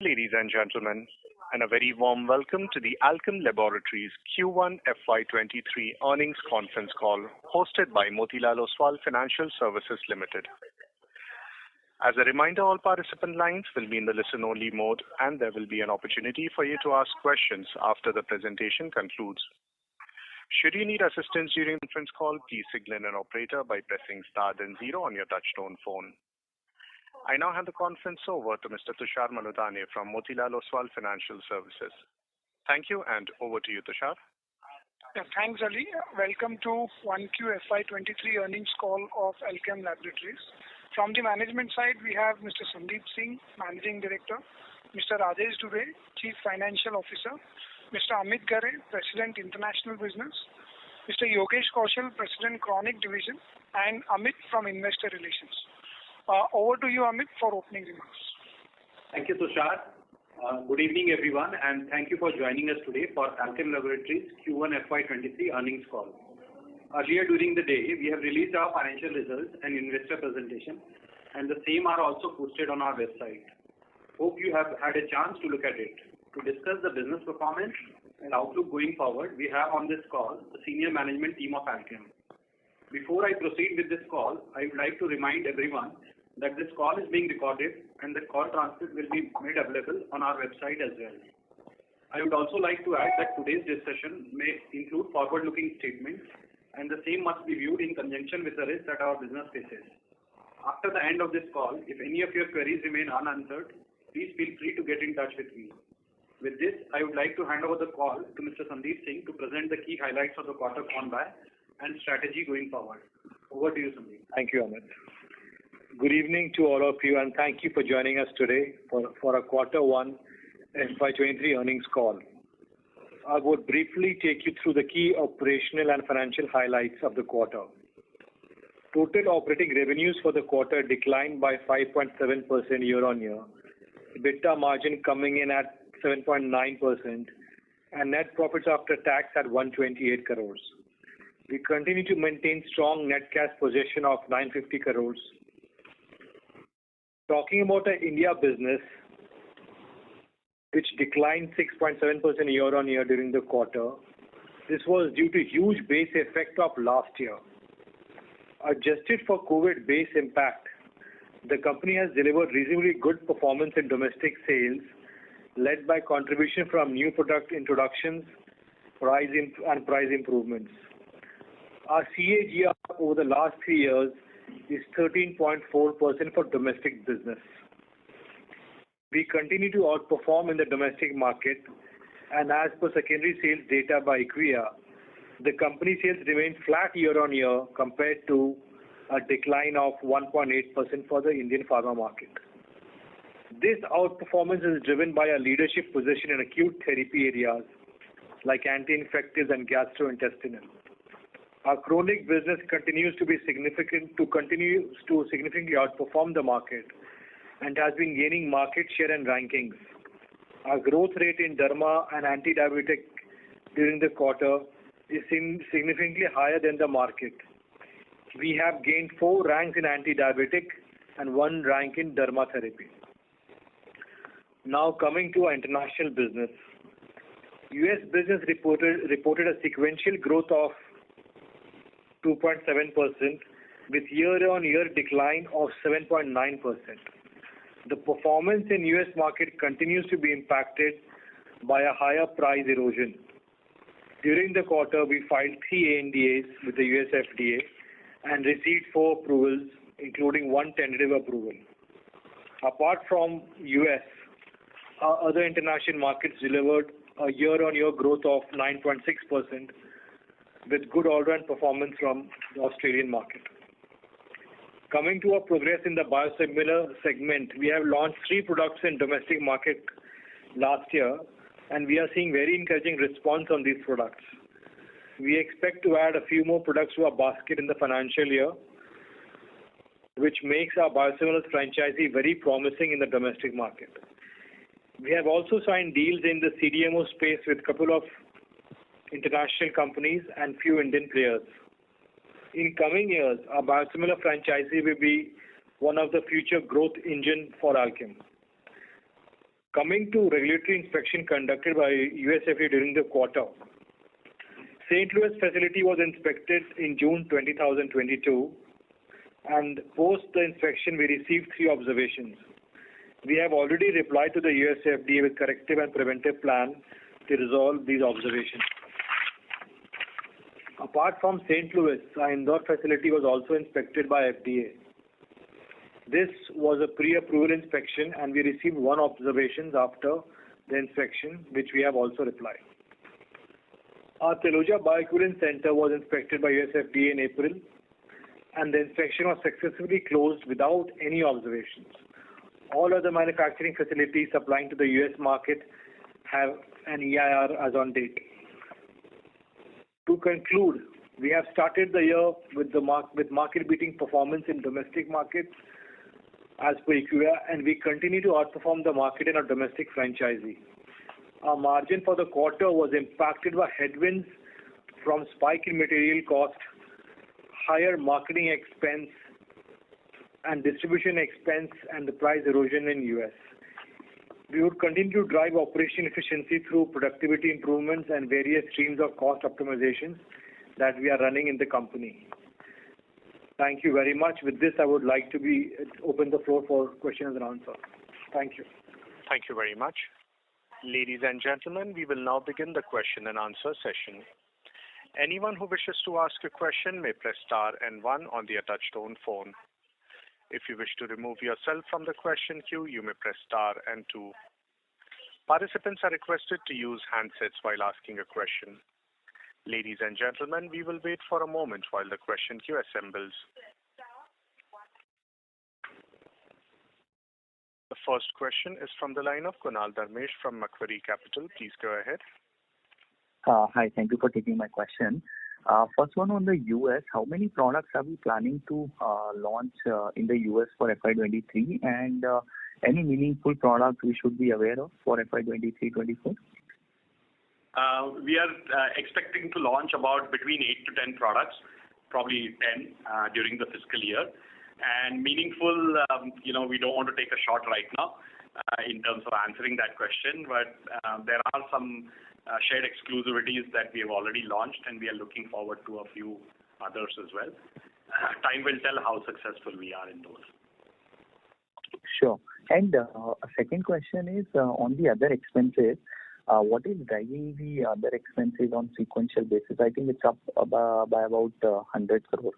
Ladies and gentlemen, and a very warm welcome to the Alkem Laboratories Q1FY23 earnings conference call hosted by Motilal Oswal Financial Services Limited. As a reminder, all participant lines will be in the listen-only mode, and there will be an opportunity for you to ask questions after the presentation concludes. Should you need assistance during the conference call, please signal an operator by pressing star then 0 on your touchtone phone. I now hand the conference over to Mr. Tushar Manudhane from Motilal Oswal Financial Services. Thank you, and over to you, Tushar. Thanks, Ali. Welcome to 1QFY23 earnings call of Alkem Laboratories. From the management side, we have Mr. Sandeep Singh, Managing Director, Mr. Rajesh Dubey, Chief Financial Officer, Mr. Amit Ghare, President International Business, Mr. Yogesh Kaushal, President Chronic Division, and Amit from Investor Relations. Over to you, Amit, for opening remarks. Thank you, Tushar. Good evening, everyone, and thank you for joining us today for Alkem Laboratories Q1FY23 earnings call. Earlier during the day, we have released our financial results and investor presentation, and the same are also posted on our website. Hope you have had a chance to look at it. To discuss the business performance and outlook going forward, we have on this call the senior management team of Alkem. Before I proceed with this call, I would like to remind everyone that this call is being recorded and the call transcript will be made available on our website as well. I would also like to add that today's discussion may include forward-looking statements, and the same must be viewed in conjunction with the risks that our business faces. After the end of this call, if any of your queries remain unanswered, please feel free to get in touch with me. With this, I would like to hand over the call to Mr. Sandeep Singh to present the key highlights of the quarter gone by and strategy going forward. Over to you, Sandeep. Thank you, Amit. Good evening to all of you, and thank you for joining us today for a quarter 1 FY23 earnings call. I would briefly take you through the key operational and financial highlights of the quarter. Total operating revenues for the quarter declined by 5.7% year-on-year. Ebitda margin coming in at 7.9%, and net profits after tax at 128 crores. We continue to maintain strong net cash position of 950 crores. Talking about the India business, which declined 6.7% year-on-year during the quarter, this was due to huge base effect of last year. Adjusted for COVID base impact, the company has delivered reasonably good performance in domestic sales, led by contribution from new product introductions, price improvements. Our CAGR over the last 3 years is 13.4% for domestic business. We continue to outperform in the domestic market, and as per secondary sales data by IQVIA, the company sales remain flat year-on-year compared to a decline of 1.8% for the Indian pharma market. This outperformance is driven by a leadership position in acute therapy areas like anti-infectives and gastrointestinal. Our chronic business continues to significantly outperform the market and has been gaining market share and rankings. Our growth rate in derma and anti-diabetic during the quarter is significantly higher than the market. We have gained 4 ranks in anti-diabetic and 1 rank in derma therapy. Now coming to our international business. US business reported a sequential growth of 2.7% with year-on-year decline of 7.9%. The performance in US market continues to be impacted by a higher price erosion. During the quarter, we filed 3 ANDAs with the US FDA and received 4 approvals, including 1 tentative approval. Apart from US, our other international markets delivered a year-on-year growth of 9.6%, with good all-round performance from the Australian market. Coming to our progress in the biosimilar segment, we have launched 3 products in domestic market last year, and we are seeing very encouraging response on these products. We expect to add a few more products to our basket in the financial year, which makes our biosimilars franchise very promising in the domestic market. We have also signed deals in the CDMO space with a couple of international companies and few Indian players. In coming years, our biosimilar franchise will be one of the future growth engine for Alkem. Coming to regulatory inspection conducted by USFDA during the quarter, St. Louis facility was inspected in June 2022, and post the inspection we received 3 observations. We have already replied to the USFDA with corrective and preventive plan to resolve these observations. Apart from St. Louis, our Indore facility was also inspected by FDA. This was a pre-approval inspection, and we received 1 observation after the inspection, which we have also replied. Our Teluja Bioequivalence Center was inspected by USFDA in April, and the inspection was successfully closed without any observations. All other manufacturing facilities supplying to the US market have an EIR as on date. To conclude, we have started the year with market-beating performance in domestic markets as per IQVIA, and we continue to outperform the market in our domestic franchisee. Our margin for the quarter was impacted by headwinds from spike in material cost, higher marketing expense and distribution expense, and the price erosion in US. We would continue to drive operation efficiency through productivity improvements and various streams of cost optimizations that we are running in the company. Thank you very much. With this, I would like to open the floor for questions and answers. Thank you. Thank you very much. Ladies and gentlemen, we will now begin the question and answer session. Anyone who wishes to ask a question may press star and 1 on their touchtone phone. If you wish to remove yourself from the question queue, you may press star and 2. Participants are requested to use handsets while asking a question. Ladies and gentlemen, we will wait for a moment while the question queue assembles. The first question is from the line of Kunal Dharmesh from Macquarie Capital. Please go ahead. Hi, thank you for taking my question. First one on the US, how many products are we planning to launch in the US for FY23, and any meaningful products we should be aware of for FY23-24? We are expecting to launch about between 8 to 10 products, probably 10 during the fiscal year. And meaningful, we don't want to take a shot right now in terms of answering that question, but there are some shared exclusivities that we have already launched, and we are looking forward to a few others as well. Time will tell how successful we are in those. Sure. And a second question is on the other expenses. What is driving the other expenses on sequential basis? I think it's up by about 100 crore.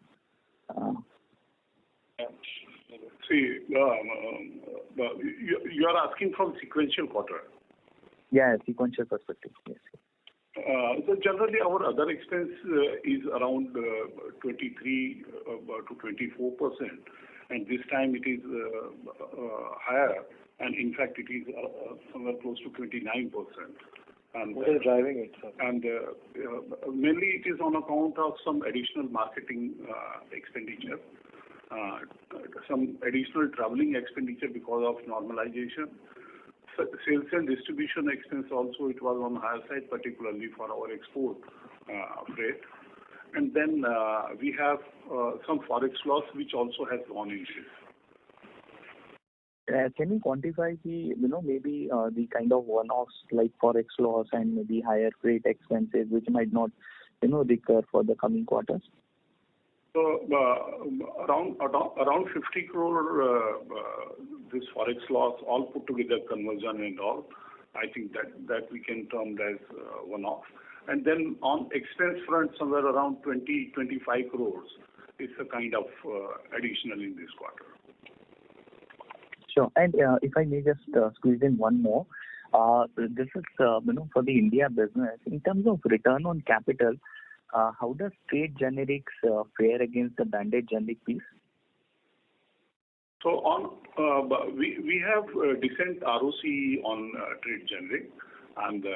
See, you are asking from sequential quarter. Yeah, sequential perspective, yes. So generally, our other expense is around 23 to 24%, and this time it is higher, and in fact it is somewhere close to 29%. And what is driving it, sir? And mainly it is on account of some additional marketing expenditure, some additional traveling expenditure because of normalization. Sales and distribution expense also, it was on the higher side, particularly for our export freight. And then we have some forex loss which also has gone into it. Can you quantify the, maybe the kind of one-offs like forex loss and maybe higher freight expenses which might not, recur for the coming quarters? So around 50 crore this forex loss, all put together, conversion and all, I think that we can term as one-off. And then on expense front, somewhere around 20-25 crores is a kind of additional in this quarter. Sure. And if I may just squeeze in one more, this is for the India business. In terms of return on capital, how does trade generics fare against the branded generic piece? So we have decent ROC on trade generic, and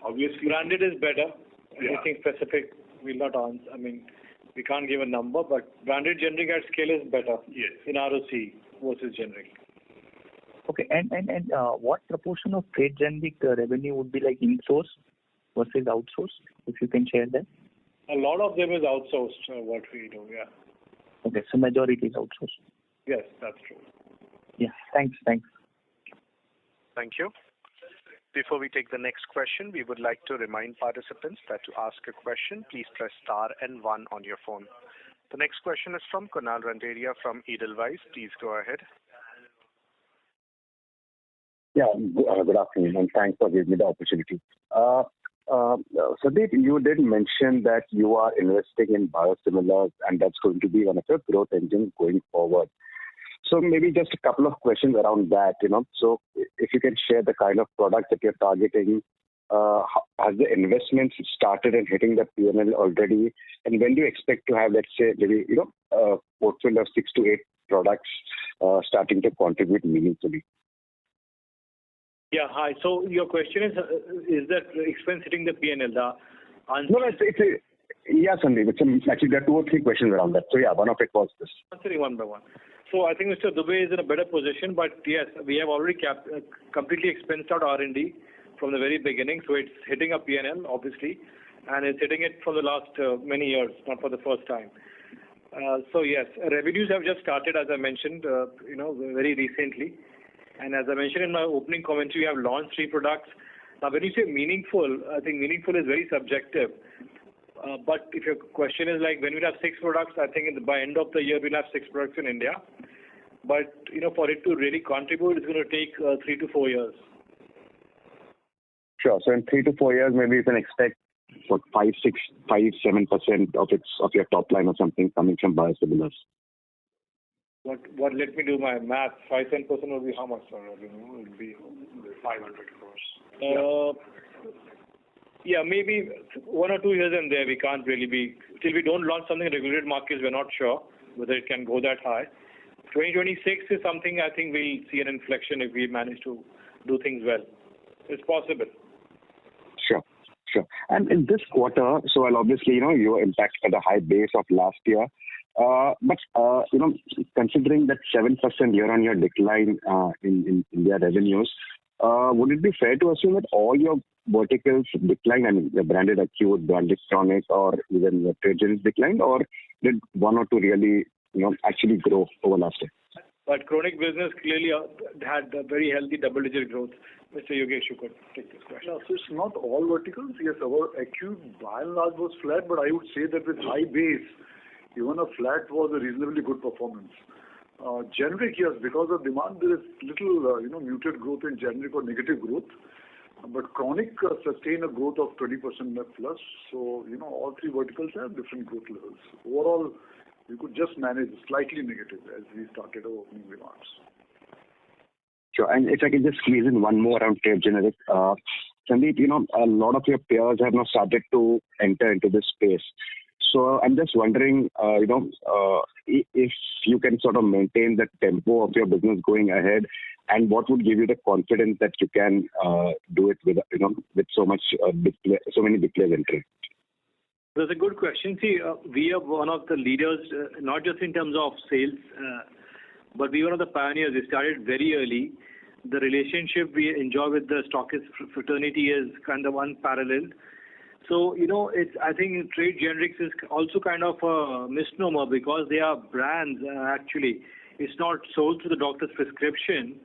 obviously branded is better. Yeah. Anything specific we'll not answer. I mean, we can't give a number, but branded generic at scale is better. Yes. In ROC versus generic. Okay, and what proportion of trade generic revenue would be like in-source versus outsourced, if you can share that? A lot of them is outsourced, what we do, yeah. Okay, so majority is outsourced. Yes, that's true. Yeah, thanks. Thank you. Before we take the next question, we would like to remind participants that to ask a question, please press star and one on your phone. The next question is from Kunal Randeria from Edelweiss. Please go ahead. Yeah, good afternoon, and thanks for giving me the opportunity. Sandeep, you did mention that you are investing in biosimilars, and that's going to be one of your growth engines going forward. So maybe just a couple of questions around that, So if you can share the kind of products that you're targeting, has the investments started and hitting the P&L already? And when do you expect to have, let's say, maybe, a portfolio of 6 to 8 products starting to contribute meaningfully? Yeah, hi. So your question is that expense hitting the P&L? No, yeah, Sandeep. Actually, there are 2 or 3 questions around that. So yeah, one of it was this. Answering one by one. So I think Mr. Dubey is in a better position, but yes, we have already completely expensed out R&D from the very beginning. So it's hitting a P&L, obviously, and it's hitting it for the last many years, not for the first time. So yes, revenues have just started, as I mentioned, very recently. And as I mentioned in my opening commentary, we have launched 3 products. Now, when you say meaningful, I think meaningful is very subjective. But if your question is like when we have 6 products, I think by end of the year we'll have 6 products in India. But for it to really contribute, it's going to take 3 to 4 years. Sure. So in 3 to 4 years, maybe you can expect 5, 7% of your top line or something coming from biosimilars. What? Let me do my math. 5-10% will be how much? It will be 500 crores. Yeah, maybe 1 or 2 years in there. We can't really be till we don't launch something in regulated markets. We're not sure whether it can go that high. 2026 is something I think we'll see an inflection if we manage to do things well. It's possible. Sure. And in this quarter, so well, obviously, you were impacted by the high base of last year. But considering that 7% year-on-year decline in India revenues, would it be fair to assume that all your verticals declined? I mean, the branded acute, branded chronic, or even the trade generics declined, or did 1 or 2 really, actually grow over last year? But chronic business clearly had a very healthy double-digit growth. Mr. Yogesh, you could take this question. Yeah, so it's not all verticals. Yes, our acute by and large was flat, but I would say that with high base, even a flat was a reasonably good performance. Generic, yes, because of demand, there is little, muted growth in generic or negative growth. But chronic sustained a growth of 20% net plus. So, all 3 verticals have different growth levels. Overall, we could just manage slightly negative as we started our opening remarks. Sure. And if I can just squeeze in one more around trade generic. Sandeep, a lot of your peers have now started to enter into this space. So I'm just wondering, if you can sort of maintain the tempo of your business going ahead, and what would give you the confidence that you can do it with so many big players entering? That's a good question. See, we are one of the leaders, not just in terms of sales, but we were one of the pioneers. We started very early. The relationship we enjoy with the stockist fraternity is kind of unparalleled. So, I think trade generics is also kind of a misnomer because they are brands, actually. It's not sold through the doctor's prescription,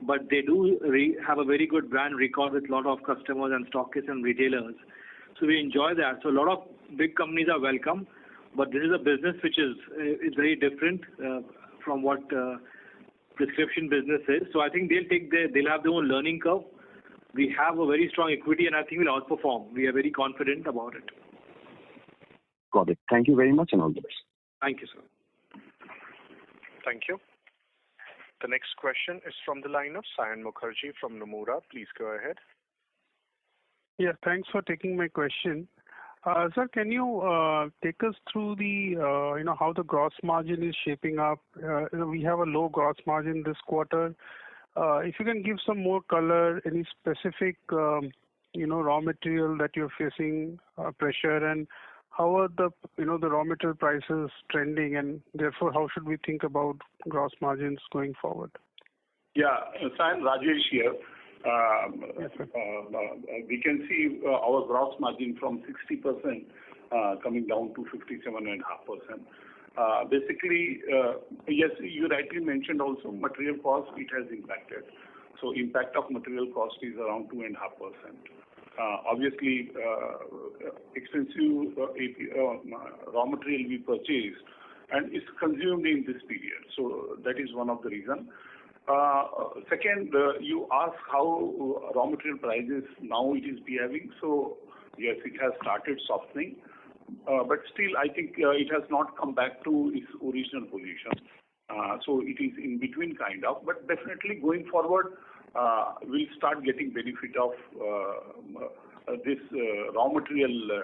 but they do have a very good brand record with a lot of customers and stockists and retailers. So we enjoy that. So a lot of big companies are welcome, but this is a business which is very different from what prescription business is. So I think they'll have their own learning curve. We have a very strong equity, and I think we'll outperform. We are very confident about it. Got it. Thank you very much, and all the best. Thank you, sir. Thank you. The next question is from the line of Sayan Mukherjee from Nomura. Please go ahead. Yeah, thanks for taking my question. Sir, can you take us through the, how the gross margin is shaping up? We have a low gross margin this quarter. If you can give some more color, any specific, raw material that you're facing pressure, and how are the raw material prices trending, and therefore how should we think about gross margins going forward? Yeah, Sayan, Rajesh here. Yes, sir. We can see our gross margin from 60% coming down to 57.5%. Basically, yes, you rightly mentioned also material cost, it has impacted. So impact of material cost is around 2.5%. Obviously, expensive raw material we purchased and it's consumed in this period. So that is one of the reasons. Second, you ask how raw material prices now it is behaving. So yes, it has started softening, but still I think it has not come back to its original position. So it is in between kind of, but definitely going forward, we'll start getting benefit of this raw material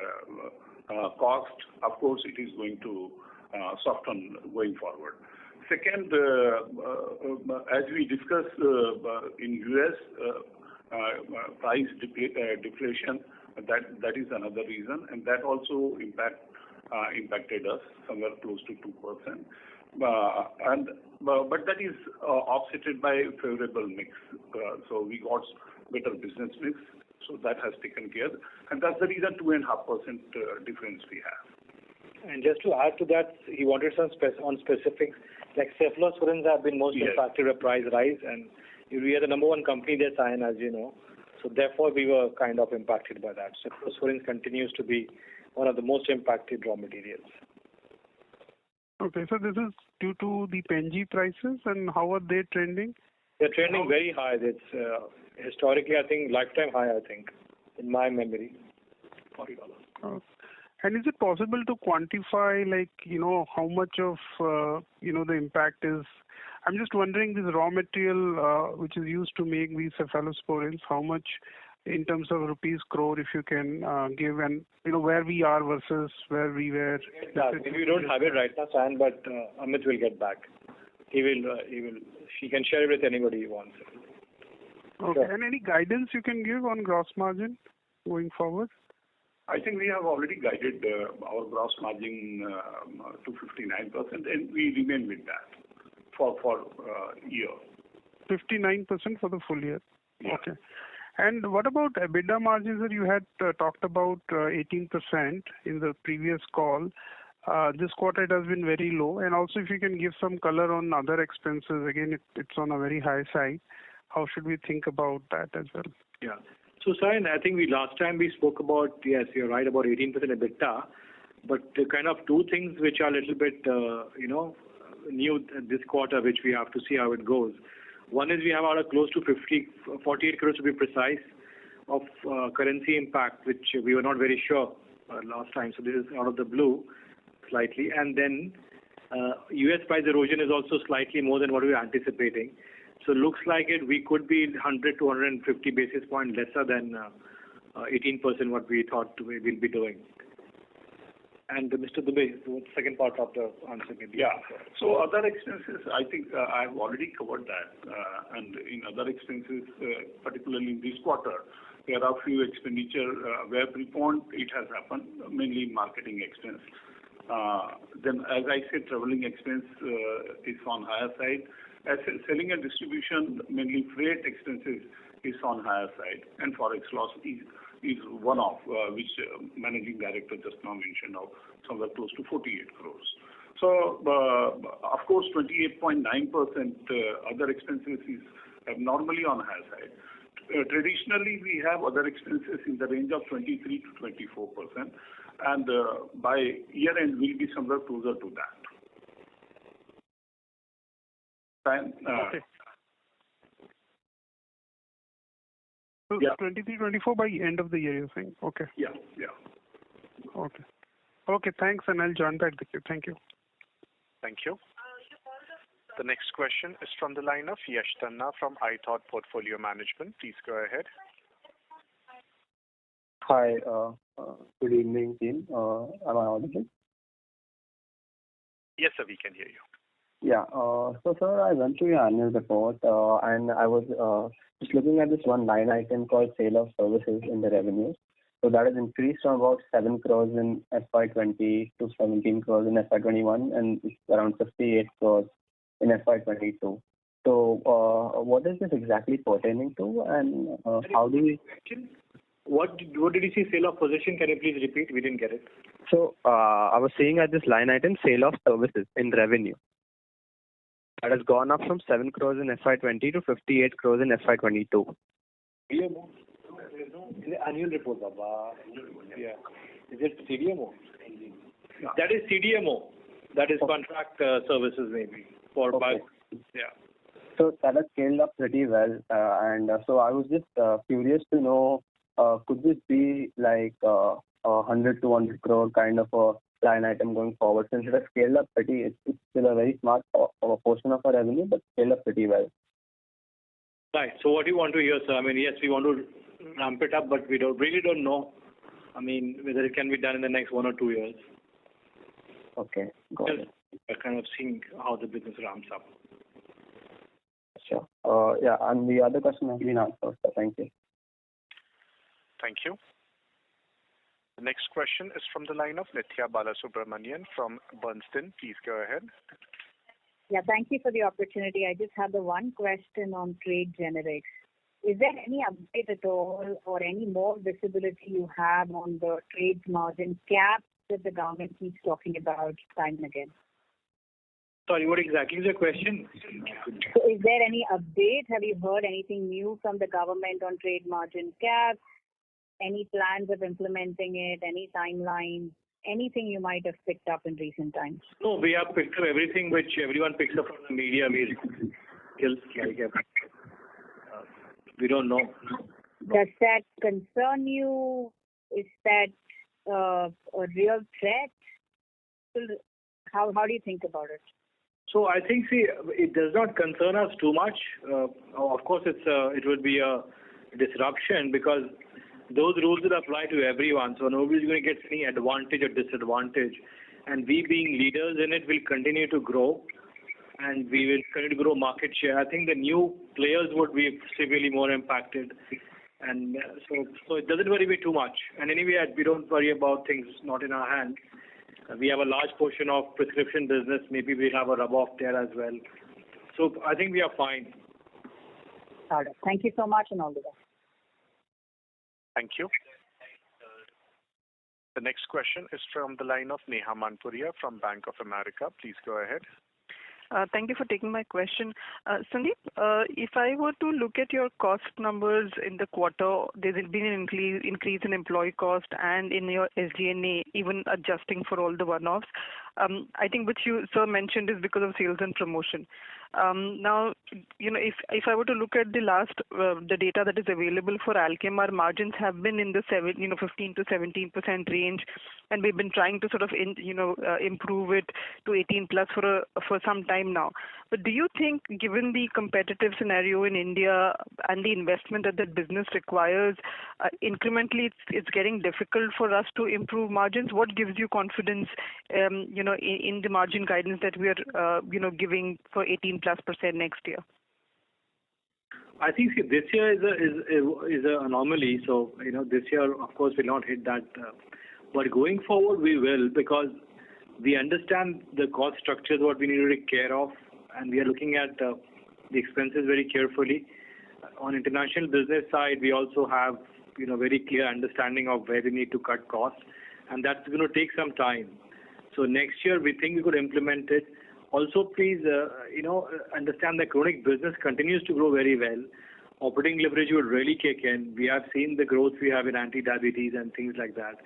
cost. Of course, it is going to soften going forward. Second, as we discussed in US, price deflation, that is another reason, and that also impacted us somewhere close to 2%. But that is offset by favorable mix. So we got better business mix, so that has taken care, and that's the reason 2.5% difference we have. And just to add to that, he wanted some on specifics. Like cephalosporins have been most impacted by price rise, and we are the number one company there, Sayan, as you know. So therefore, we were kind of impacted by that. Cephalosporins continues to be one of the most impacted raw materials. Okay, so this is due to the PNG prices, and how are they trending? They're trending very high. It's historically, I think, lifetime high, I think, in my memory, $40. And is it possible to quantify, like, how much of, the impact is? I'm just wondering, this raw material which is used to make these cephalosporins, how much in terms of rupees crore, if you can give, and where we are versus where we were. We don't have it right now, Sam, but Amit will get back. He can share it with anybody he wants. Okay. Sure. And any guidance you can give on gross margin going forward? I think we have already guided our gross margin to 59%, and we remain with that for year. 59% for the full year. Yeah. Okay. And what about Ebitda margins that you had talked about 18% in the previous call? This quarter it has been very low. And also if you can give some color on other expenses, again it's on a very high side. How should we think about that as well? Yeah. So Sayan, I think last time we spoke about, yes, you're right, about 18% EBITDA, but kind of two things which are a little bit, new this quarter, which we have to see how it goes. One is we have out of close to 48 crores to be precise of currency impact, which we were not very sure last time. So this is out of the blue slightly. And then US price erosion is also slightly more than what we were anticipating. So looks like we could be 100 to 150 basis points lesser than 18% what we thought we will be doing. And Mr. Dubey, the second part of the answer maybe. Yeah. So other expenses, I think I have already covered that. And in other expenses, particularly in this quarter, there are few expenditure where preponed it has happened, mainly marketing expense. Then, as I said, traveling expense is on higher side. As selling and distribution, mainly freight expenses is on higher side, and forex loss is one of which managing director just now mentioned of somewhere close to 48 crores. So, of course, 28.9% other expenses is normally on higher side. Traditionally, we have other expenses in the range of 23 to 24%, and by year end, we'll be somewhere closer to that. And, okay. So yeah. 23, 24 by end of the year, you're saying? Okay. Yeah. Okay. Okay, thanks, and I'll join back the queue. Thank you. Thank you. The next question is from the line of Yash Tanna from iThought Portfolio Management. Please go ahead. Hi, good evening, team. Am I audible? Yes, sir, we can hear you. Yeah. So, sir, I went through your annual report, and I was just looking at this one line item called sale of services in the revenue. So that has increased from about 7 crores in FY20 to 17 crores in FY21, and it's around 58 crores in FY22. So, what is this exactly pertaining to, and how do we? What did you say? Sale of position? Can you please repeat? We didn't get it. So, I was seeing at this line item, sale of services in revenue. That has gone up from 7 crores in FY20 to 58 crores in FY22. CDMO? In the annual report, Baba. Yeah. Is it CDMO? That is CDMO. That is contract services maybe for Okay. yeah. So that has scaled up pretty well. And so I was just curious to know, could this be like 100 to 100 crore kind of a line item going forward? Since it has scaled up it's still a very smart portion of our revenue, but scaled up pretty well. Right. So what do you want to hear, sir? I mean, yes, we want to ramp it up, but we really don't know. I mean, whether it can be done in the next 1 or 2 years. Okay, got it. We're kind of seeing how the business ramps up. Sure. Yeah, and the other question has been answered. So thank you. Thank you. The next question is from the line of Nithya Balasubramanian from Bernstein. Please go ahead. Yeah, thank you for the opportunity. I just have the one question on trade generics. Is there any update at all or any more visibility you have on the trade margin cap that the government keeps talking about time and again? Sorry, what exactly is the question? So is there any update? Have you heard anything new from the government on trade margin cap? Any plans of implementing it? Any timeline? Anything you might have picked up in recent times? No, we have picked up everything which everyone picks up from the media. We don't know. Does that concern you? Is that a real threat? How do you think about it? So I think, it does not concern us too much. Of course, it would be a disruption because those rules will apply to everyone. So nobody's going to get any advantage or disadvantage. And we being leaders in it will continue to grow. And we will continue to grow market share. I think the new players would be severely more impacted. And so it doesn't worry me too much. And anyway, we don't worry about things not in our hands. We have a large portion of prescription business. Maybe we'll have a rub-off there as well. So I think we are fine. All right. Thank you so much and all the best. Thank you. The next question is from the line of Neha Manpuria from Bank of America. Please go ahead. Thank you for taking my question. Sandeep, if I were to look at your cost numbers in the quarter, there's been an increase in employee cost and in your SG&A, even adjusting for all the one-offs. I think which you, sir, mentioned is because of sales and promotion. Now, if I were to look at the data that is available for Alkem, our margins have been in the 15 to 17% range, and we've been trying to sort of improve it to 18 plus for some time now. But do you think, given the competitive scenario in India and the investment that the business requires, incrementally it's getting difficult for us to improve margins? What gives you confidence, in the margin guidance that we are, giving for 18+% next year? I think this year is an anomaly. So this year, of course, we'll not hit that. But going forward, we will, because we understand the cost structures, what we need to take care of, and we are looking at the expenses very carefully. On international business side, we also have very clear understanding of where we need to cut costs, and that's going to take some time. So next year, we think we could implement it. Also, please, understand that chronic business continues to grow very well. Operating leverage will really kick in. We have seen the growth we have in anti-diabetes and things like that.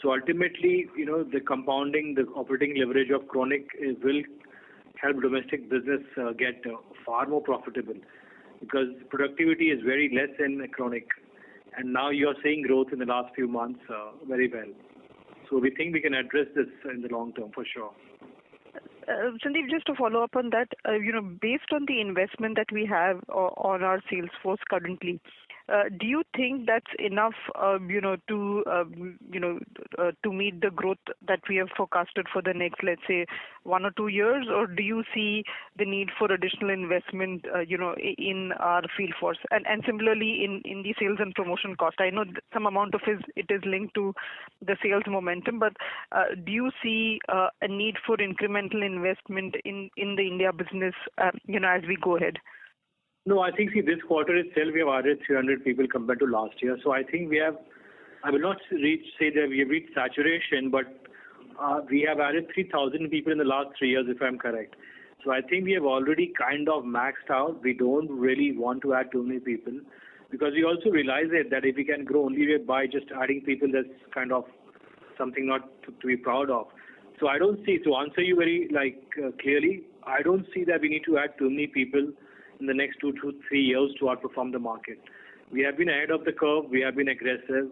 So ultimately, the compounding, the operating leverage of chronic will help domestic business get far more profitable, because productivity is very less in chronic. And now you are seeing growth in the last few months very well. So we think we can address this in the long term for sure. Sandeep, just to follow up on that, based on the investment that we have on our sales force currently, do you think that's enough, to meet the growth that we have forecasted for the next, let's say, 1 or 2 years, or do you see the need for additional investment, in our field force, and similarly in the sales and promotion cost? I know some amount of it is linked to the sales momentum, but do you see a need for incremental investment in the India business, as we go ahead? No, I think this quarter itself we have added 300 people compared to last year. So I think we have, I will not say that we have reached saturation, but we have added 3,000 people in the last 3 years, if I'm correct. So I think we have already kind of maxed out. We don't really want to add too many people because we also realize that if we can grow only by just adding people, that's kind of something not to be proud of. So I don't see, to answer you very clearly, I don't see that we need to add too many people in the next 2 to 3 years to outperform the market. We have been ahead of the curve, we have been aggressive,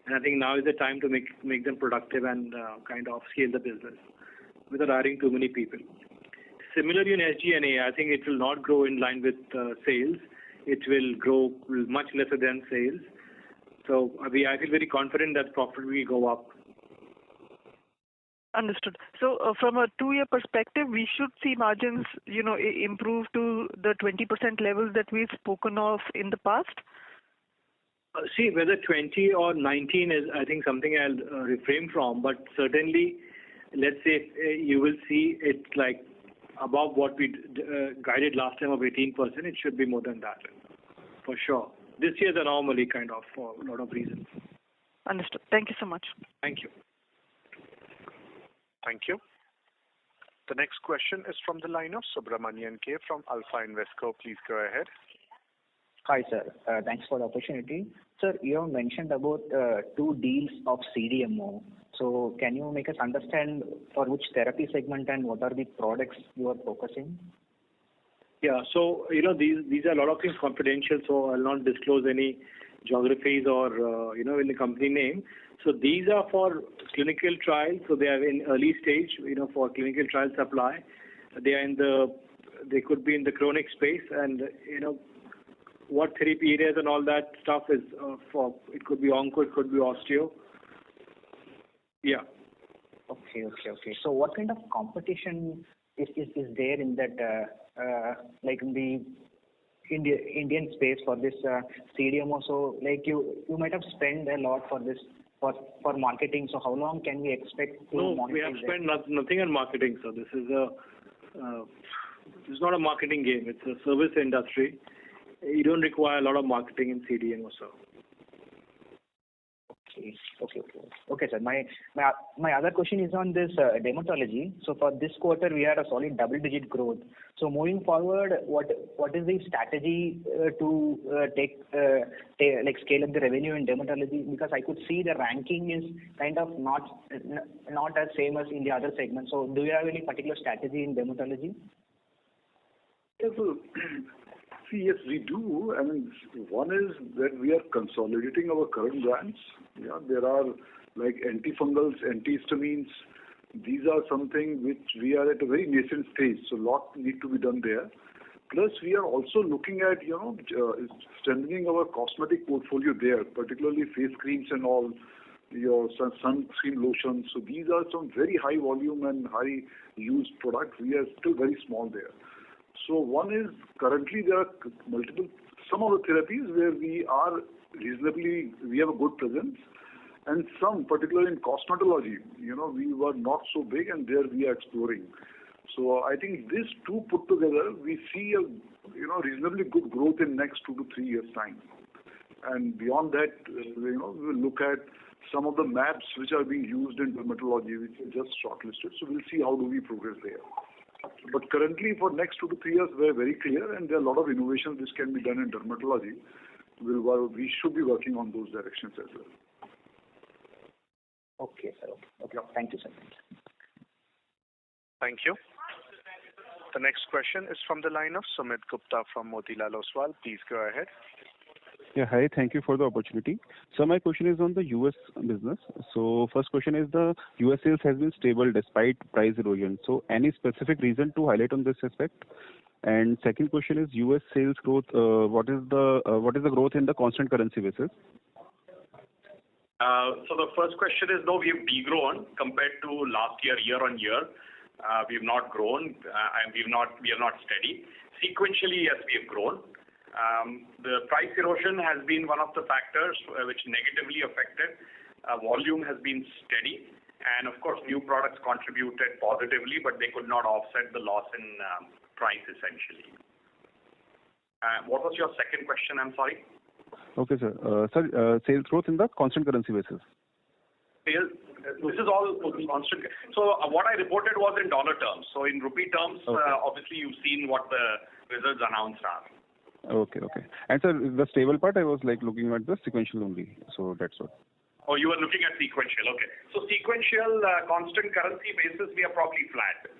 and I think now is the time to make them productive and kind of scale the business without adding too many people. Similarly in SG&A, I think it will not grow in line with sales. It will grow much lesser than sales. So I feel very confident that profit will go up. Understood. So from a 2-year perspective, we should see margins, improve to the 20% levels that we've spoken of in the past? See, whether 20 or 19 is, I think, something I'll refrain from. But certainly, let's say you will see it like above what we guided last time of 18%. It should be more than that, for sure. This year's anomaly kind of for a lot of reasons. Understood. Thank you so much. Thank you. Thank you. The next question is from the line of Subramanian K. from Alpha Invesco. Please go ahead. Hi, sir. Thanks for the opportunity. Sir, you have mentioned about 2 deals of CDMO. So can you make us understand for which therapy segment and what are the products you are focusing? Yeah, so, these are a lot of things confidential, so I'll not disclose any geographies or, in the company name. So these are for clinical trials, so they are in early stage, for clinical trial supply. They could be in the chronic space and, what therapy areas and all that stuff is for, it could be onco, it could be osteo. Yeah. Okay. So what kind of competition is there in that, like in the Indian space for this CDMO? So like you might have spent a lot for this, for marketing. So how long can we expect to monetize? No, we have spent nothing on marketing. So this is not a marketing game. It's a service industry. You don't require a lot of marketing in CDMO, sir. Okay, sir. My other question is on this dermatology. So for this quarter, we had a solid double-digit growth. So moving forward, what is the strategy to scale up the revenue in dermatology? Because I could see the ranking is kind of not as same as in the other segments. So do you have any particular strategy in dermatology? Yes, yes, we do. I mean, one is that we are consolidating our current brands. Yeah, there are like antifungals, antihistamines. These are something which we are at a very nascent stage, so a lot need to be done there. Plus, we are also looking at, strengthening our cosmetic portfolio there, particularly face creams and all, your sunscreen lotions. So these are some very high volume and high used products. We are still very small there. So one is currently there are some of the therapies where we have a good presence, and some, particularly in cosmetology, we were not so big, and there we are exploring. So I think these two put together, we see a reasonably good growth in next 2 to 3 years time. And beyond that, we will look at some of the maps which are being used in dermatology, which are just shortlisted. So we'll see how do we progress there. But currently, for next 2 to 3 years, we're very clear, and there are a lot of innovations which can be done in dermatology. We should be working on those directions as well. Okay, sir. Okay. Thank you, sir. Thank you. The next question is from the line of Sumit Gupta from Motilal Oswal. Please go ahead. Yeah, hi. Thank you for the opportunity. So my question is on the US business. So first question is the US sales has been stable despite price erosion. So any specific reason to highlight on this aspect? And second question is US sales growth. What is the growth in the constant currency basis? So the first question is, no, we have degrown compared to last year on year. We have not grown, and we are not steady. Sequentially, yes, we have grown. The price erosion has been one of the factors which negatively affected. Volume has been steady, and of course, new products contributed positively, but they could not offset the loss in price essentially. What was your second question? I'm sorry. Okay, sir. Sales growth in the constant currency basis. Sales, This is all constant. So what I reported was in dollar terms. So in rupee terms, obviously you've seen what the results announced are. Okay. And sir, the stable part, I was looking at the sequential only. So that's what. Oh, you were looking at sequential. Okay. So sequential constant currency basis, we are probably flat.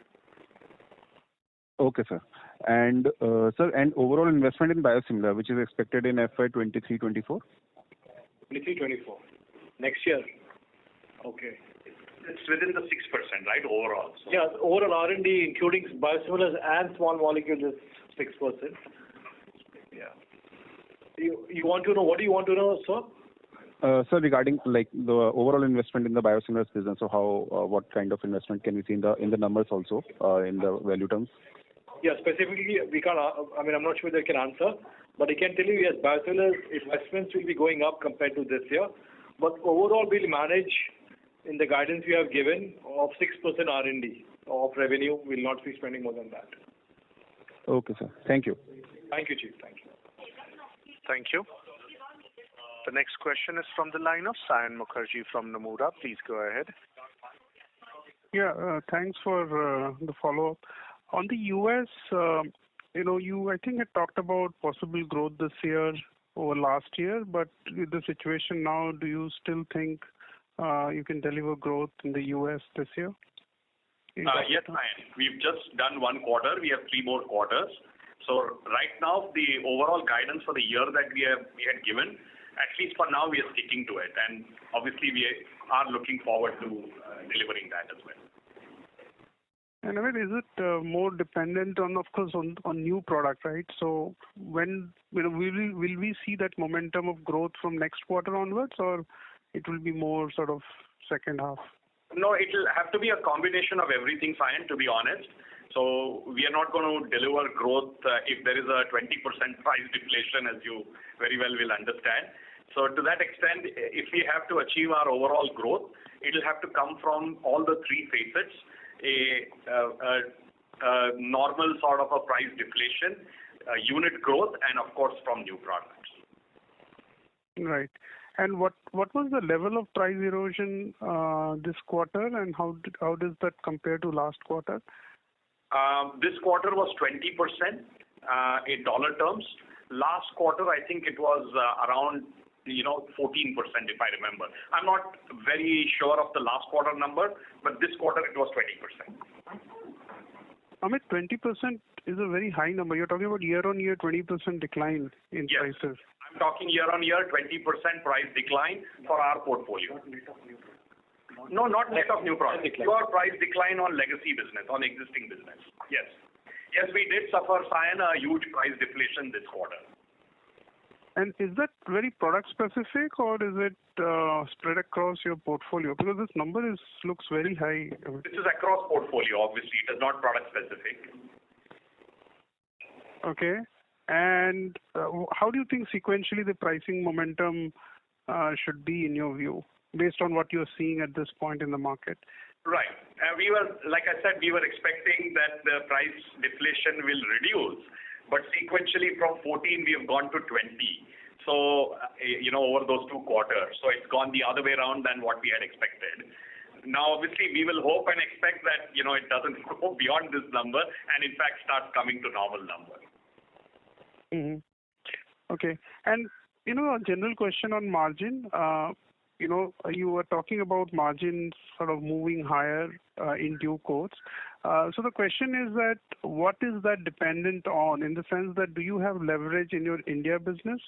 Okay, sir. And sir, and overall investment in biosimilar, which is expected in FY23-24? 23-24. Next year. Okay. It's within the 6%, right, overall? So. Yeah, overall R&D, including biosimilars and small molecules, is 6%. Yeah. You want to know, what do you want to know, sir? Sir, regarding the overall investment in the biosimilars business, so how, what kind of investment can we see in the numbers also, in the value terms? Yeah, specifically, we can't, I'm not sure they can answer, but I can tell you, yes, biosimilars investments will be going up compared to this year, but overall we'll manage in the guidance we have given of 6% R&D of revenue. We'll not be spending more than that. Okay, sir. Thank you. Thank you, Chief. Thank you. Thank you. The next question is from the line of Sayan Mukherjee from Nomura. Please go ahead. Yeah, thanks for the follow-up. On the US, you I think had talked about possible growth this year over last year, but with the situation now, do you still think you can deliver growth in the US this year? Yes, we've just done one quarter. We have 3 more quarters. So right now, the overall guidance for the year that we had given, at least for now, we are sticking to it. And obviously, we are looking forward to delivering that as well. And is it more dependent on, of course, on new product, right? So when will we see that momentum of growth from next quarter onwards, or it will be more sort of second half? No, it will have to be a combination of everything, Sayan, to be honest. So we are not going to deliver growth if there is a 20% price deflation, as you very well will understand. So to that extent, if we have to achieve our overall growth, it will have to come from all the 3 facets. A normal sort of a price deflation, unit growth, and of course from new products. Right. And what was the level of price erosion this quarter, and how does that compare to last quarter? This quarter was 20% in dollar terms. Last quarter, I think it was around 14%, if I remember. I'm not very sure of the last quarter number, but this quarter it was 20%. Amit, 20% is a very high number. You're talking about year-on-year 20% decline in prices. I'm talking year-on-year 20% price decline for our portfolio. No, not net of new products. Pure price decline on legacy business, on existing business. Yes. Yes, we did suffer, Sayan, a huge price deflation this quarter. And is that very product specific, or is it spread across your portfolio? Because this number looks very high. This is across portfolio, obviously. It is not product specific. Okay. And how do you think sequentially the pricing momentum should be in your view, based on what you're seeing at this point in the market? Right. We were, like I said, we were expecting that the price deflation will reduce. But sequentially from 14, we have gone to 20. So, over those 2 quarters. So it's gone the other way around than what we had expected. Now, obviously, we will hope and expect that, it doesn't go beyond this number and in fact starts coming to normal number. Mm-hmm. Okay. And, a general question on margin. You were talking about margins sort of moving higher in due course. So the question is that what is that dependent on, in the sense that do you have leverage in your India business,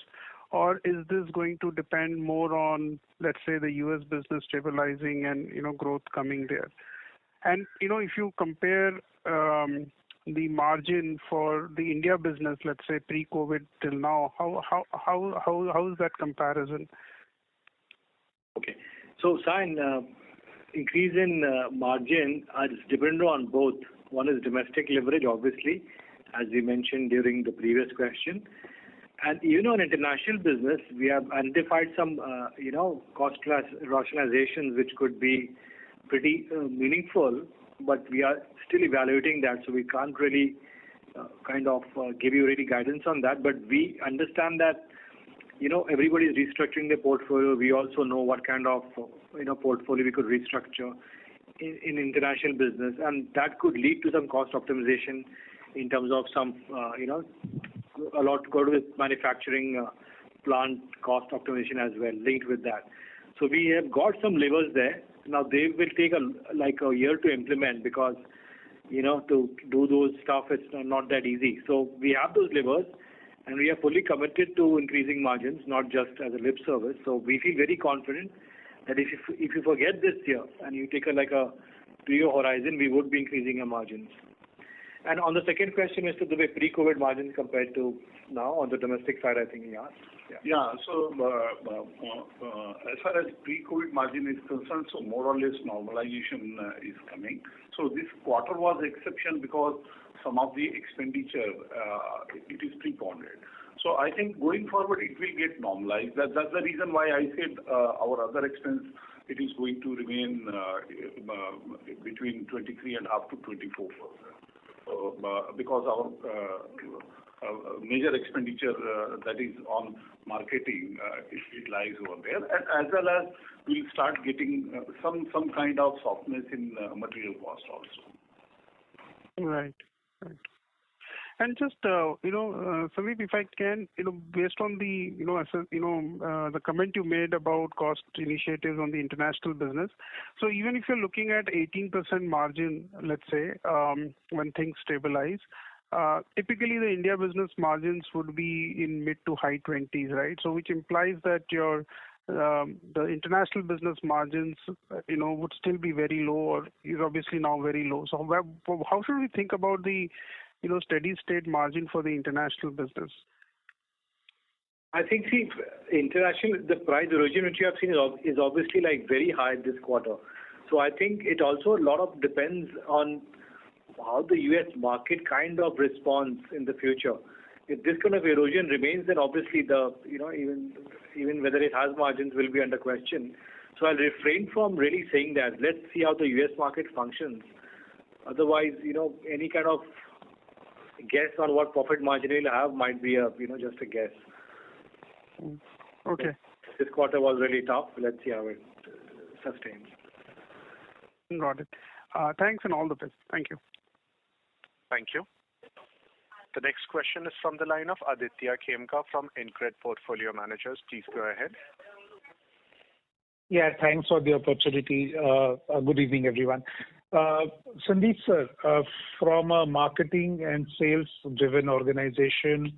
or is this going to depend more on, let's say, the US business stabilizing and, growth coming there? And, if you compare the margin for the India business, let's say pre-COVID till now, how is that comparison? Okay. So, Sayan, increase in margin is dependent on both. One is domestic leverage, obviously, as we mentioned during the previous question. And even on international business, we have identified some, cost rationalizations which could be pretty meaningful, but we are still evaluating that, so we can't really give you any guidance on that. But we understand that everybody's restructuring their portfolio. We also know what kind of, portfolio we could restructure in international business, and that could lead to some cost optimization in terms of some, a lot to go with manufacturing plant cost optimization as well, linked with that. So we have got some levers there. Now they will take a year to implement because, to do those stuff, it's not that easy. So we have those levers, and we are fully committed to increasing margins, not just as a lip service. So we feel very confident that if you forget this year and you take a 3-year horizon, we would be increasing our margins. And on the second question, Mr. Dubey, pre-COVID margins compared to now on the domestic side, I think he asked. Yeah. So as far as pre-COVID margin is concerned, so more or less normalization is coming. So this quarter was exception because some of the expenditure it is prepondered. So I think going forward it will get normalized. That's the reason why I said our other expense it is going to remain between 23.5 to 24%. Because our major expenditure that is on marketing, it lies over there, and as well as we'll start getting some kind of softness in material cost also. Right. And just Sandeep, if I can, based on the the comment you made about cost initiatives on the international business. So even if you're looking at 18% margin, let's say, when things stabilize, typically the India business margins would be in mid to high 20s, right? So which implies that your the international business margins, would still be very low, or is obviously now very low. So how should we think about the steady state margin for the international business? I think, international, the price erosion which you have seen is obviously very high this quarter. So I think it also a lot of depends on how the U.S. market kind of responds in the future. If this kind of erosion remains, then obviously the even whether it has margins will be under question. So I'll refrain from really saying that. Let's see how the U.S. market functions. Otherwise, any kind of guess on what profit margin will have might be just a guess. Okay. This quarter was really tough. Let's see how it sustains. Got it. Thanks and all the best. Thank you. Thank you. The next question is from the line of Aditya Khemka from InCred Portfolio Managers. Please go ahead. Yeah, thanks for the opportunity. Good evening, everyone. Sandeep sir, from a marketing and sales-driven organization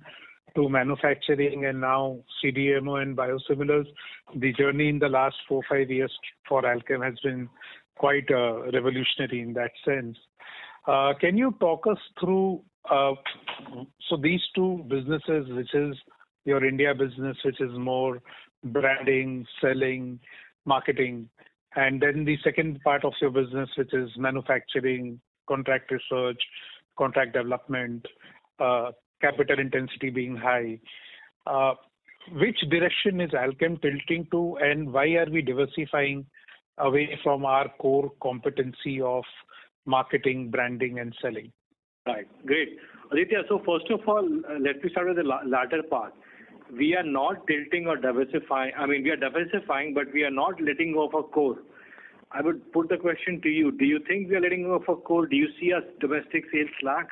to manufacturing and now CDMO and biosimilars, the journey in the last 4-5 years for Alkem has been quite revolutionary in that sense. Can you talk us through, so these two businesses, which is your India business, which is more branding, selling, marketing, and then the second part of your business, which is manufacturing, contract research, contract development, capital intensity being high. Which direction is Alkem tilting to, and why are we diversifying away from our core competency of marketing, branding, and selling? Right. Great. Aditya, so first of all, let me start with the latter part. We are not tilting or diversifying. I mean, we are diversifying, but we are not letting go of our core. I would put the question to you. Do you think we are letting go of our core? Do you see us domestic sales slack?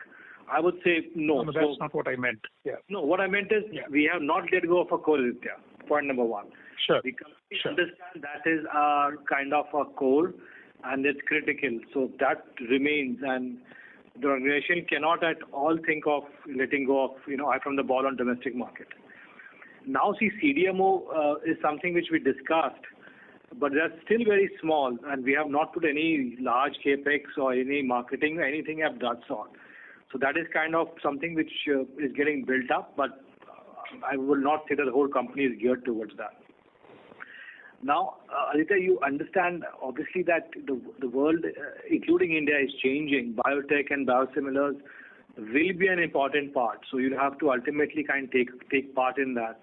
I would say no. No, that's not what I meant. Yeah. No, what I meant is we have not let go of our core, Aditya. Point number one. Sure. We understand that is our kind of our core, and it's critical. So that remains, and the organization cannot at all think of letting go of, eye from the ball on domestic market. Now, see, CDMO is something which we discussed, but that's still very small, and we have not put any large capex or any marketing or anything of that sort. So that is kind of something which is getting built up, but I will not say that the whole company is geared towards that. Now, Aditya, you understand obviously that the world, including India, is changing. Biotech and biosimilars will be an important part. So you'll have to ultimately take part in that.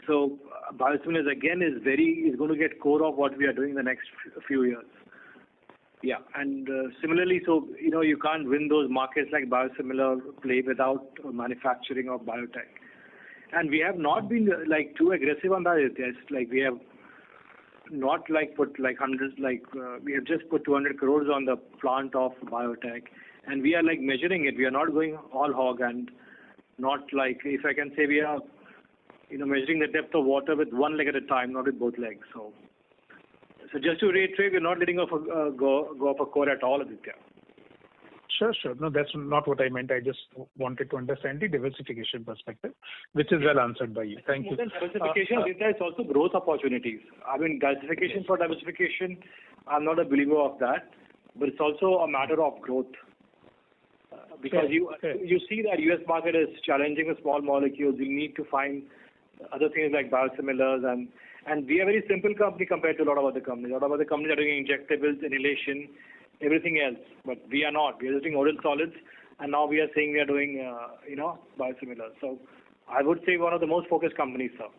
So biosimilars again is going to get core of what we are doing in the next few years. Yeah, and similarly, so you can't win those markets like biosimilar play without manufacturing of biotech. And we have not been like too aggressive on that. It's like we have not like put like hundreds, like we have just put 200 crores on the plant of biotech, and we are like measuring it. We are not going all hog, and not like, if I can say, we are measuring the depth of water with one leg at a time, not with both legs. So just to reiterate, we're not letting off go off a core at all, Aditya. Sure. No, that's not what I meant. I just wanted to understand the diversification perspective, which is well answered by you. Thank you. More than diversification, Aditya, it's also growth opportunities. I mean, diversification for diversification, I'm not a believer of that, but it's also a matter of growth. Because you see that US market is challenging the small molecules. You need to find other things like biosimilars, and we are a very simple company compared to a lot of other companies. A lot of other companies are doing injectables, inhalation, everything else, but we are not. We are doing oral solids, and now we are saying we are doing biosimilars. So I would say one of the most focused companies, sir.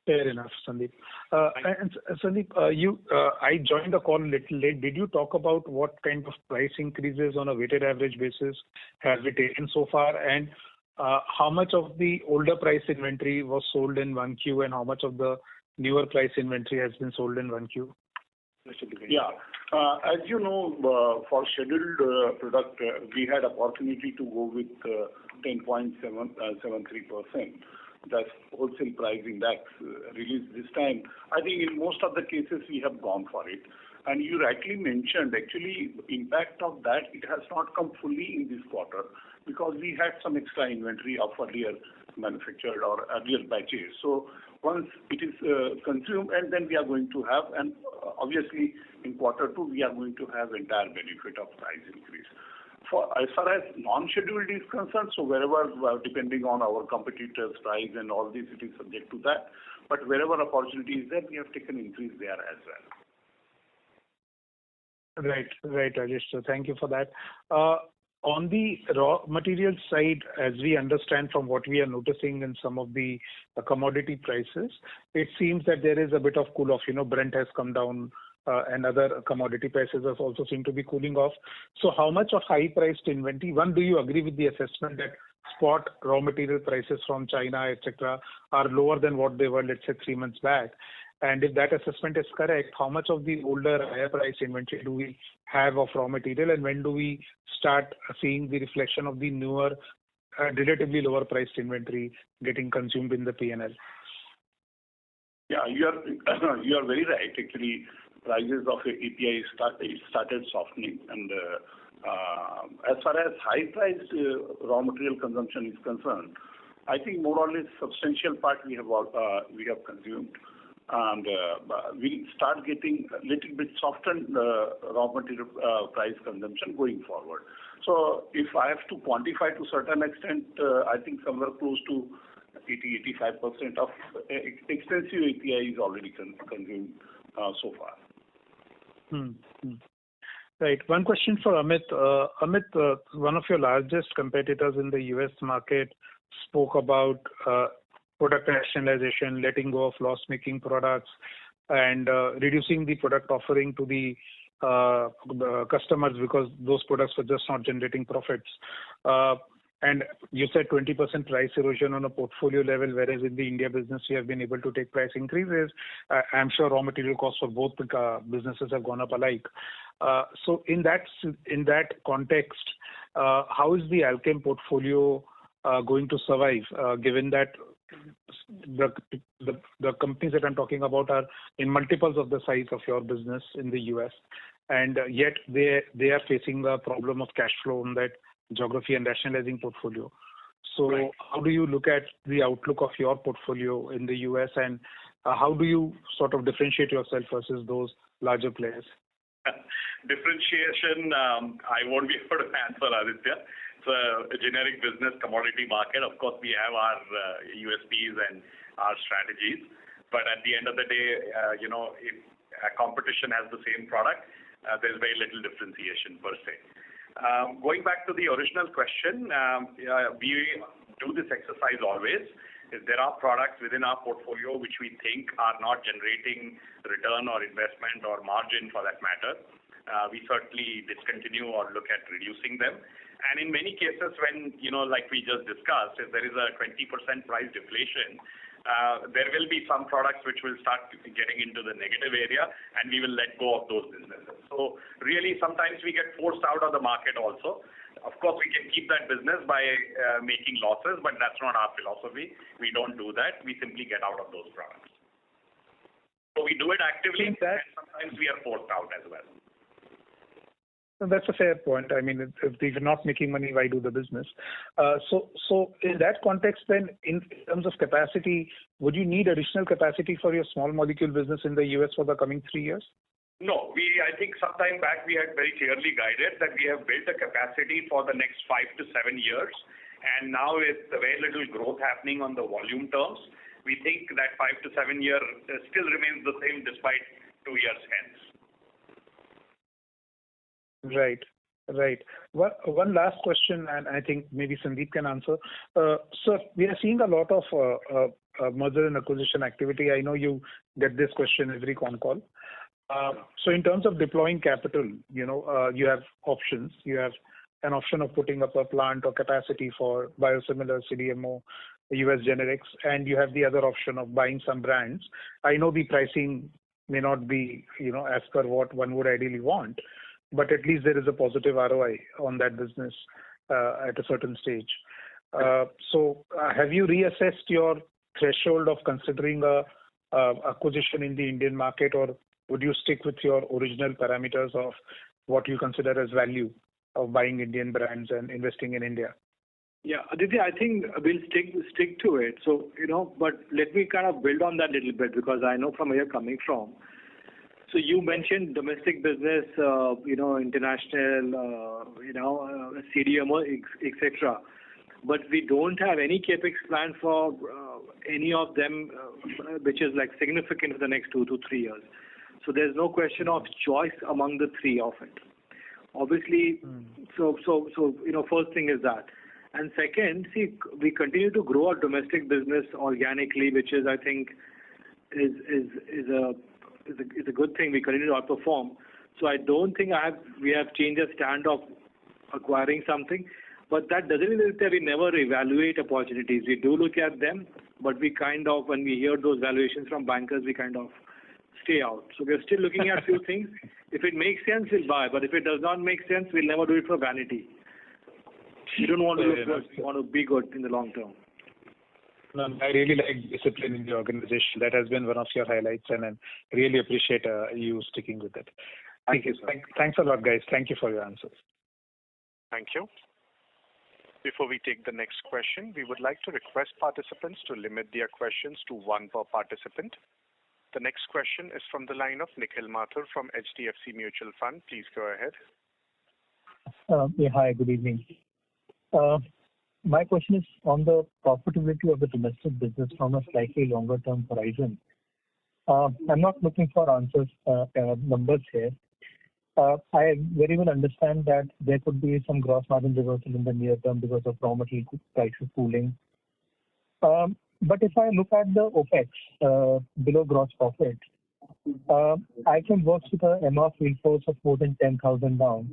Fair enough, Sandeep. And Sandeep, I joined the call a little late. Did you talk about what kind of price increases on a weighted average basis have we taken so far, and how much of the older price inventory was sold in 1Q, and how much of the newer price inventory has been sold in 1Q? Yeah. As you know, for scheduled product, we had opportunity to go with 10.73%. That's wholesale price index released this time. I think in most of the cases we have gone for it. And you rightly mentioned, actually, impact of that, it has not come fully in this quarter because we had some extra inventory of earlier manufactured or earlier batches. So once it is consumed, and then we are going to have, and obviously in quarter 2 we are going to have entire benefit of price increase. As far as non-scheduled is concerned, so wherever, depending on our competitors' price and all this, it is subject to that. But wherever opportunity is there, we have taken increase there as well. Right, Rajesh. So thank you for that. On the raw material side, as we understand from what we are noticing in some of the commodity prices, it seems that there is a bit of cool off. Brent has come down, and other commodity prices have also seem to be cooling off. So how much of high-priced inventory? One, do you agree with the assessment that spot raw material prices from China, etc., are lower than what they were, let's say, 3 months back? And if that assessment is correct, how much of the older, higher-priced inventory do we have of raw material, and when do we start seeing the reflection of the newer, relatively lower-priced inventory getting consumed in the P&L? Yeah, you are very right. Actually, prices of API started softening, and as far as high-priced raw material consumption is concerned, I think more or less substantial part we have consumed, and we start getting a little bit softened raw material price consumption going forward. So if I have to quantify to a certain extent, I think somewhere close to 80-85% of expensive API is already consumed so far. Right. One question for Amit. Amit, one of your largest competitors in the US market spoke about product rationalization, letting go of loss-making products, and reducing the product offering to the customers because those products were just not generating profits. And you said 20% price erosion on a portfolio level, whereas in the India business you have been able to take price increases. I'm sure raw material costs for both businesses have gone up alike. So in that context, how is the Alkem portfolio going to survive, given that the companies that I'm talking about are in multiples of the size of your business in the US, and yet they are facing the problem of cash flow on that geography and rationalizing portfolio. So right. How do you look at the outlook of your portfolio in the US, and how do you sort of differentiate yourself versus those larger players? Differentiation, I won't be able to answer, Aditya. It's a generic business, commodity market. Of course, we have our USPs and our strategies. But at the end of the day, if a competition has the same product, there's very little differentiation per se. Going back to the original question, we do this exercise always. If there are products within our portfolio which we think are not generating return or investment or margin for that matter, we certainly discontinue or look at reducing them. And in many cases, when, like we just discussed, if there is a 20% price deflation, there will be some products which will start getting into the negative area, and we will let go of those businesses. So really, sometimes we get forced out of the market also. Of course, we can keep that business by making losses, but that's not our philosophy. We don't do that. We simply get out of those products. So we do it actively, and sometimes we are forced out as well. That's a fair point. I mean, if you're not making money, why do the business? So in that context, then, in terms of capacity, would you need additional capacity for your small molecule business in the US for the coming 3 years? No, I think some time back we had very clearly guided that we have built a capacity for the next 5 to 7 years. And now with very little growth happening on the volume terms, we think that 5 to 7 year still remains the same despite 2 years hence. Right. One last question, and I think maybe Sandeep can answer. Sir, we are seeing a lot of merger and acquisition activity. I know you get this question every con call. So in terms of deploying capital, you have options. You have an option of putting up a plant or capacity for biosimilar, CDMO, US generics, and you have the other option of buying some brands. I know the pricing may not be, as per what one would ideally want, but at least there is a positive ROI on that business at a certain stage. So have you reassessed your threshold of considering a acquisition in the Indian market, or would you stick with your original parameters of what you consider as value of buying Indian brands and investing in India? Yeah, Aditya, I think we'll stick to it. So, but let me kind of build on that a little bit, because I know from where you're coming from. So you mentioned domestic business, international, CDMO, etc. But we don't have any capex plan for any of them, which is like significant for the next 2 to 3 years. So there's no question of choice among the three of it. Obviously, so first thing is that. And second, we continue to grow our domestic business organically, which is, I think, is a good thing. We continue to outperform. So I don't think we have changed our stand of acquiring something, but that doesn't mean that we never evaluate opportunities. We do look at them, but we kind of, when we hear those valuations from bankers, we kind of stay out. So we're still looking at a few things. If it makes sense, we'll buy, but if it does not make sense, we'll never do it for vanity. We don't want to look good. We want to be good in the long term. No, I really like discipline in the organization. That has been one of your highlights, and I really appreciate you sticking with it. Thank you, sir. Thanks a lot, guys. Thank you for your answers. Thank you. Before we take the next question, we would like to request participants to limit their questions to one per participant. The next question is from the line of Nikhil Mathur from HDFC Mutual Fund. Please go ahead. Hi, good evening. My question is on the profitability of the domestic business from a slightly longer term horizon. I'm not looking for answers, numbers here. I very well understand that there could be some gross margin reversal in the near term because of raw material prices cooling. But if I look at the OPEX below gross profit, I can work with a MR field force of more than 10,000 down.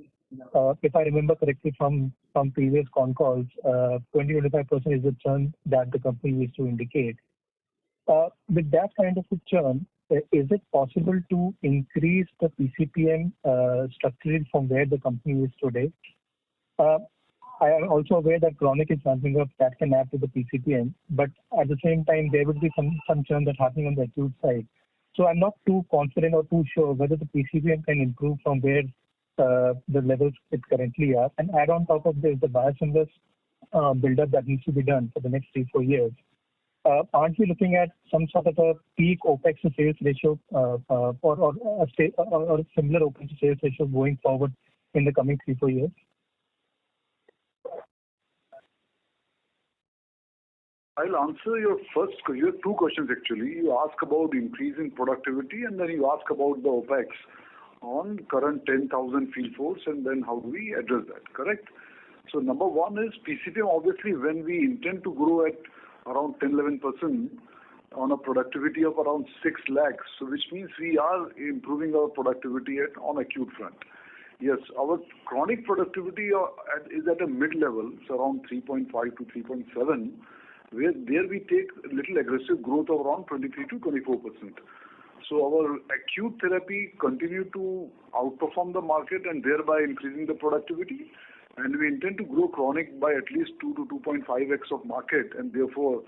If I remember correctly from previous con calls, 20-25% is the churn that the company used to indicate. With that kind of a churn, is it possible to increase the PCPM structurally from where the company is today? I am also aware that chronic is ramping up, that can add to the PCPM, but at the same time, there will be some churn that's happening on the acute side. So I'm not too confident or too sure whether the PCPM can improve from where the levels it currently are. And add on top of this, the biosimilars build-up that needs to be done for the next 3-4 years. Aren't we looking at some sort of a peak OPEX to sales ratio or a similar OPEX to sales ratio going forward in the coming 3-4 years? I'll answer your first. You have two questions actually. You ask about increase in productivity, and then you ask about the OPEX on current 10,000 field force, and then how do we address that, correct? So number one is PCPM. Obviously, when we intend to grow at around 10-11% on a productivity of around 6 lakhs, so which means we are improving our productivity on acute front. Yes, our chronic productivity is at a mid-level, it's around 3.5 to 3.7, where there we take a little aggressive growth of around 23 to 24%. So our acute therapy continue to outperform the market and thereby increasing the productivity. And we intend to grow chronic by at least 2 to 2.5x of market, and therefore,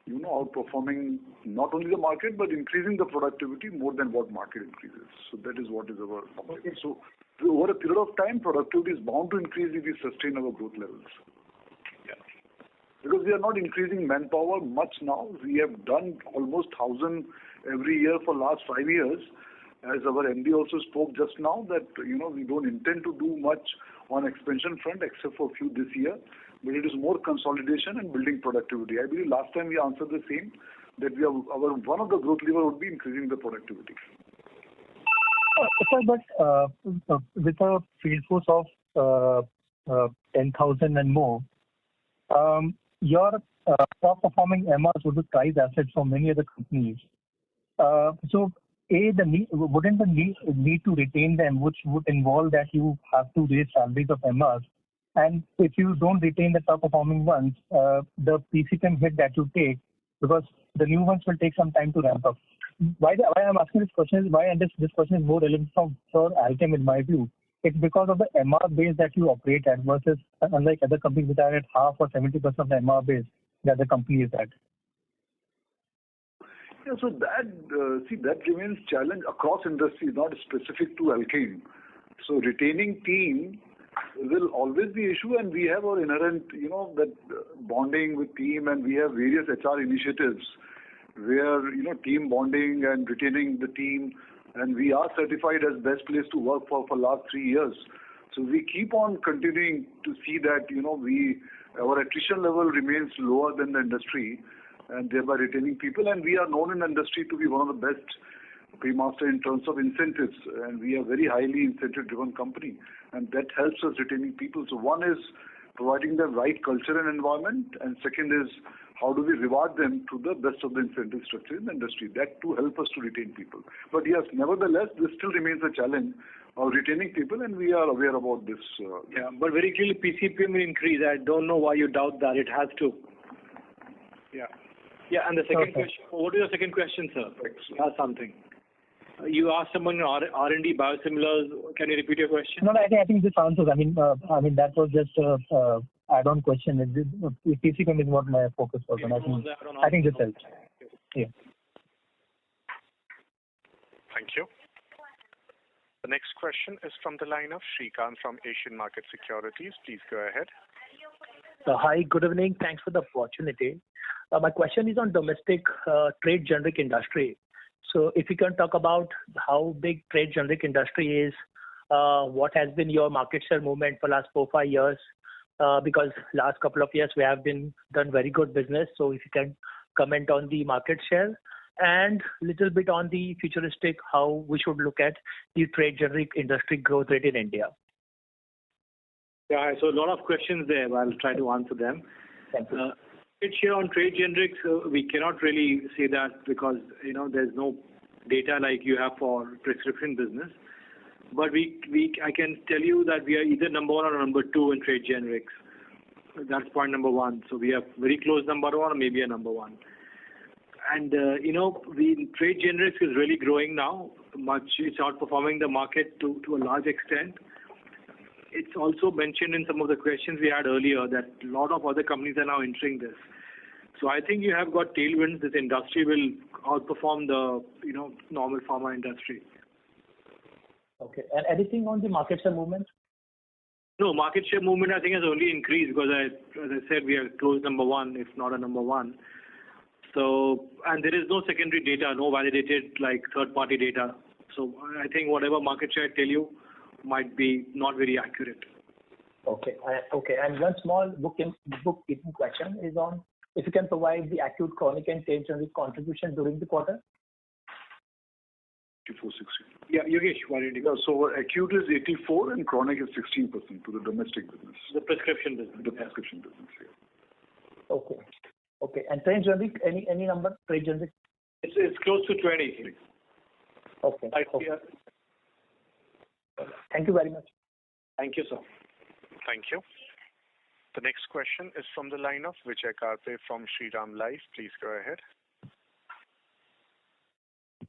outperforming not only the market but increasing the productivity more than what market increases. So that is what is our objective. So over a period of time, productivity is bound to increase if we sustain our growth levels. Yeah. Because we are not increasing manpower much now. We have done almost 1,000 every year for last 5 years. As our MD also spoke just now that, we don't intend to do much on expansion front except for a few this year. But it is more consolidation and building productivity. I believe last time we answered the same, that one of the growth lever would be increasing the productivity. Sir, but with a field force of 10,000 and more, your top-performing MRs would be prized assets for many other companies. So, wouldn't the need to retain them, which would involve that you have to raise salaries of MRs? And if you don't retain the top-performing ones, the PCPM hit that you take, because the new ones will take some time to ramp up. Why I'm asking this question is this question is more relevant for Alkem in my view. It's because of the MR base that you operate at versus unlike other companies which are at half or 70% of the MR base that the company is at. Yeah, so that remains challenge across industries, not specific to Alkem. So retaining team will always be issue, and we have our inherent, that bonding with team, and we have various HR initiatives where, team bonding and retaining the team, and we are certified as best place to work for last 3 years. So we keep on continuing to see that, our attrition level remains lower than the industry, and thereby retaining people, and we are known in the industry to be one of the best paymaster in terms of incentives, and we are very highly incentive-driven company, and that helps us retaining people. So one is providing the right culture and environment, and second is how do we reward them to the best of the incentive structure in the industry. That to help us to retain people. But yes, nevertheless, this still remains a challenge of retaining people, and we are aware about this. Yeah, but very clearly PCPM will increase. I don't know why you doubt that. It has to. Yeah. Yeah, and the second question. What is your second question, sir? Ask something. You asked someone R&D biosimilars. Can you repeat your question? No, I think this answers. I mean that was just a add-on question. PCPM is what my focus was, and I think this helps. Yeah. Thank you. The next question is from the line of Shrikant from Asian Market Securities. Please go ahead. Hi, good evening. Thanks for the opportunity. My question is on domestic trade generic industry. So if you can talk about how big trade generic industry is, what has been your market share movement for last 4-5 years? Because last couple of years we have done very good business. So if you can comment on the market share and little bit on the futuristic, how we should look at the trade generic industry growth rate in India. Yeah, so a lot of questions there. I'll try to answer them. Thank you. Share on trade generics, we cannot really say that because there's no data like you have for prescription business. But I can tell you that we are either number 1 or number 2 in trade generics. That's point number 1. So we are very close number 1 or maybe a number 1. And trade generics is really growing now. It's outperforming the market to a large extent. It's also mentioned in some of the questions we had earlier that a lot of other companies are now entering this. So I think you have got tailwinds. This industry will outperform the normal pharma industry. Okay. And anything on the market share movement? No, market share movement I think has only increased because as I said, we are close number 1, if not a number 1. So, and there is no secondary data, no validated like third-party data. So I think whatever market share I tell you might be not very accurate. Okay. And one small bookkeeping question is on if you can provide the acute, chronic, and trade generic contribution during the quarter. 84-16. Yeah, Yogesh, why don't you go? So acute is 84 and chronic is 16% to the domestic business. The prescription business. The prescription business, yeah. Okay. And trade generic, any number? Trade generic? It's close to 20. Okay. Thank you very much. Thank you, sir. Thank you. The next question is from the line of Vijay Karpe from Shriram Life. Please go ahead.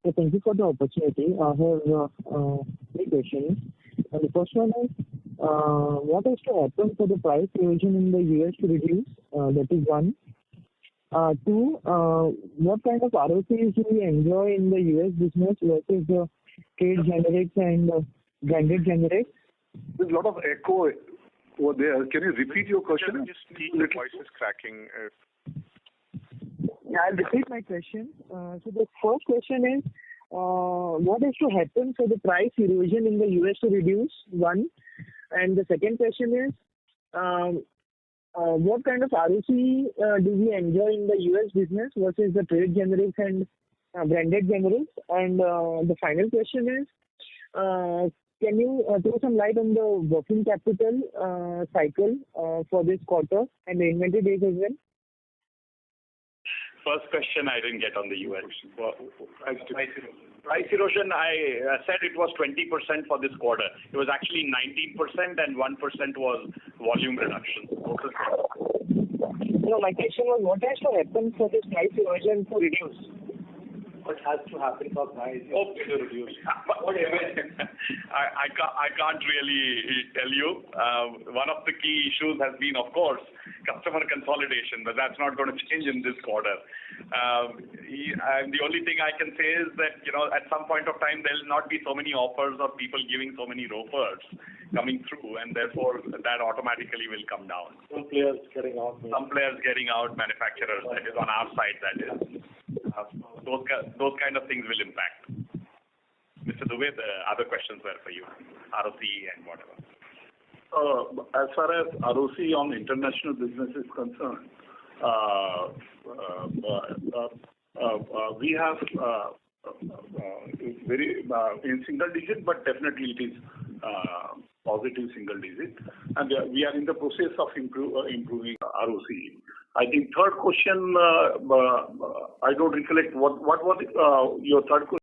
So thank you for the opportunity. I have 3 questions. The first one is, what has to happen for the price erosion in the US to reduce? That is 1. 2, what kind of ROCs do we enjoy in the US business versus the trade generics and branded generics? There's a lot of echo over there. Can you repeat your question? The voice is cracking. Yeah, I'll repeat my question. So the first question is, what has to happen for the price erosion in the US to reduce? 1. And the second question is, what kind of ROC do we enjoy in the US business versus the trade generics and branded generics? And the final question is, can you throw some light on the working capital cycle for this quarter and the inventory days as well? First question I didn't get on the US. Price erosion, I said it was 20% for this quarter. It was actually 19% and 1% was volume reduction. No, my question was, what has to happen for this price erosion to reduce? What has to happen for price erosion to reduce? I can't really tell you. One of the key issues has been, of course, customer consolidation, but that's not going to change in this quarter. And the only thing I can say is that, at some point of time, there will not be so many offers or people giving so many offers coming through, and therefore that automatically will come down. Some players getting out, manufacturers, that is on our side, that is. Those kind of things will impact. Mr. Dubey, the other questions were for you, ROC and whatever. As far as ROC on international business is concerned, we have very in single digit, but definitely it is positive single digit, and we are in the process of improving ROC. I think third question, I don't recollect. What was your third question?